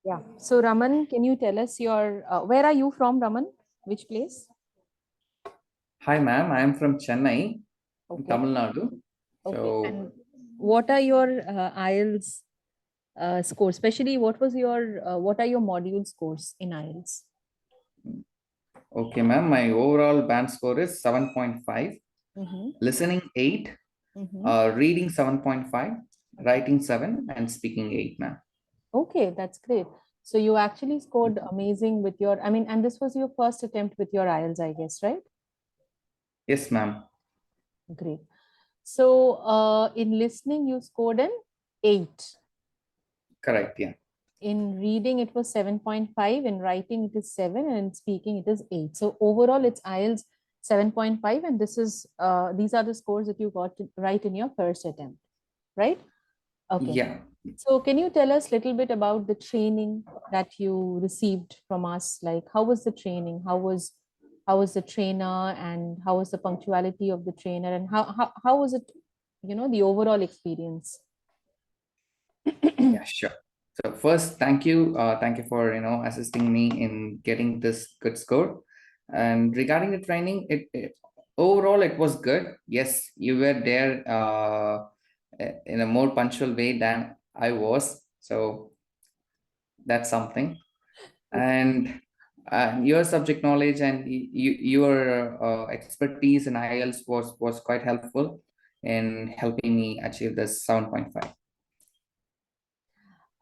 Yeah. So Raman, can you tell us your, where are you from, Raman? Which place? Hi, ma'am. I am from Chennai, Okay. Tamil Nadu. Okay. So, And what are your IELTS scores? Especially what are your module scores in IELTS? okay, ma'am. My overall band score is 7.5, Mm-hmm. listening 8, Mm-hmm. reading 7.5, writing 7, and speaking 8, ma'am. Okay, that's great. So you actually scored amazing with your, I mean, and this was your first attempt with your IELTS, I guess, right? Yes, ma'am. Great. So in listening, you scored an 8. Correct, yeah. In reading, it was 7.5. In writing, it is 7. And in speaking, it is 8. So overall, it's IELTS 7.5. And these are the scores that you got right in your first attempt, right? Okay. Yeah. So can you tell us a little bit about the training that you received from us? Like, how was the training? How was the trainer, and how was the punctuality of the trainer, and how was it, the overall experience? Yeah, sure. So first, thank you. Thank you for, assisting me in getting this good score. And regarding the training, overall it was good. Yes, you were there in a more punctual way than I was. So that's something. Okay. And your subject knowledge and your expertise in IELTS was quite helpful in helping me achieve this 7.5.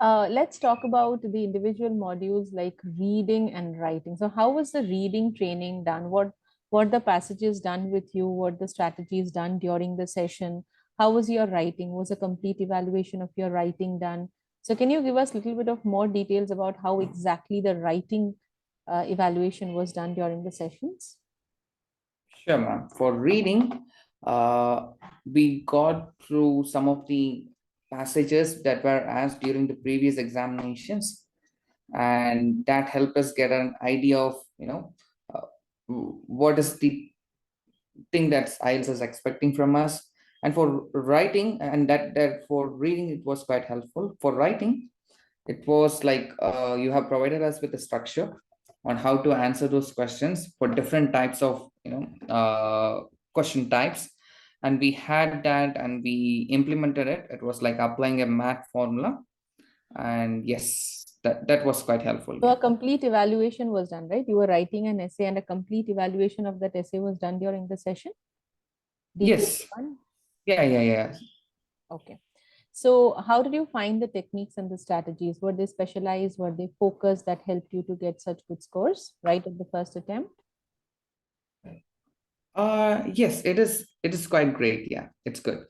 Let's talk about the individual modules like reading and writing. So how was the reading training done? What the passages done with you? What the strategies done during the session? How was your writing? Was a complete evaluation of your writing done? So can you give us a little bit of more details about how exactly the writing evaluation was done during the sessions? Sure, ma'am. For reading, we got through some of the passages that were asked during the previous examinations, and that helped us get an idea of, uh, what is the thing that IELTS is expecting from us. And for writing, and that for reading, it was quite helpful. For writing, it was like you have provided us with a structure on how to answer those questions for different types of question types, and we had that and we implemented it. It was like applying a math formula, and yes, that was quite helpful. So Yeah. a complete evaluation was done, right? You were writing an essay and a complete evaluation of that essay was done during the session. Detailed Yes. one. Yeah. Okay. So how did you find the techniques and the strategies? Were they specialized? Were they focused that helped you to get such good scores right at the first attempt? Yes, it is quite great. Yeah, it's good.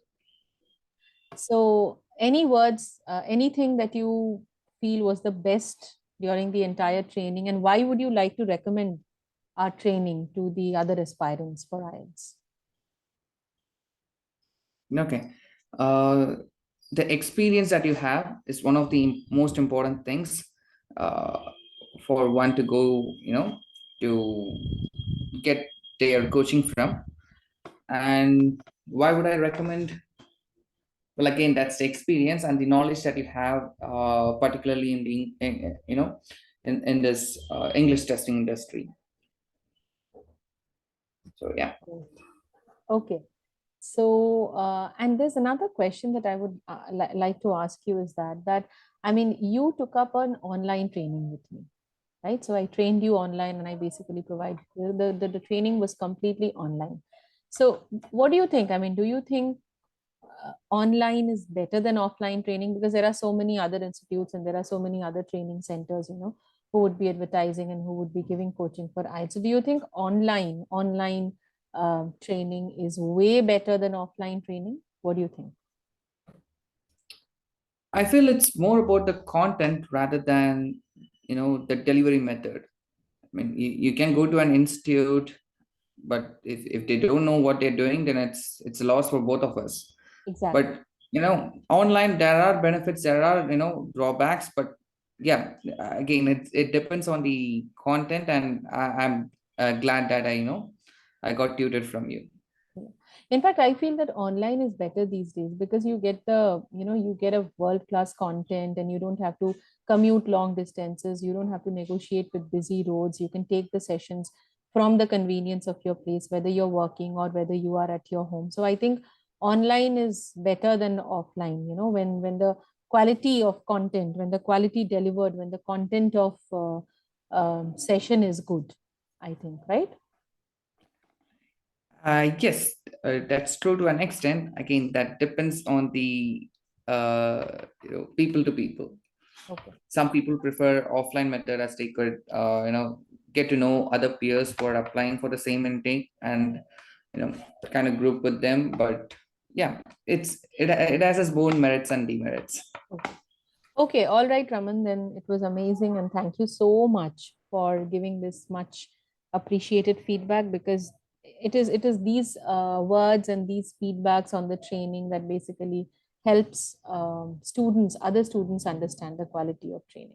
So any words, anything that you feel was the best during the entire training, and why would you like to recommend our training to the other aspirants for IELTS? Okay. Uh, the experience that you have is one of the most important things uh, for one to go, to get their coaching from. And why would I recommend? Well, again, that's the experience and the knowledge that you have, particularly in in this English testing industry. So yeah. Okay. So, and there's another question that I would like to ask you is that I mean, you took up an online training with me, right? So I trained you online, and I basically provide the training was completely online. So, what do you think? I mean, do you think online is better than offline training? Because there are so many other institutes and there are so many other training centers, who would be advertising and who would be giving coaching for IELTS. So do you think online training is way better than offline training? What do you think? I feel it's more about the content rather than, the delivery method. I mean, you can go to an institute, but if they don't know what they're doing, then it's a loss for both of us. Exactly. But online there are benefits, there are drawbacks, but yeah, again, it depends on the content, and I'm glad that I got tutored from you. In fact, I feel that online is better these days because you get you get a world class content, and you don't have to commute long distances. You don't have to negotiate with busy roads. You can take the sessions from the convenience of your place, whether you're working or whether you are at your home. So I think online is better than offline, when the quality of content, when the quality delivered, when the content of session is good, I think, right? Yes, that's true to an extent. Again, that depends on the people to people. Okay. Some people prefer offline method as they could get to know other peers who are applying for the same intake and kind of group with them. But yeah, it has its own merits and demerits. Okay. Okay, all right, Raman, then it was amazing, and thank you so much for giving this much appreciated feedback, because it is these words and these feedbacks on the training that basically helps other students understand the quality of training.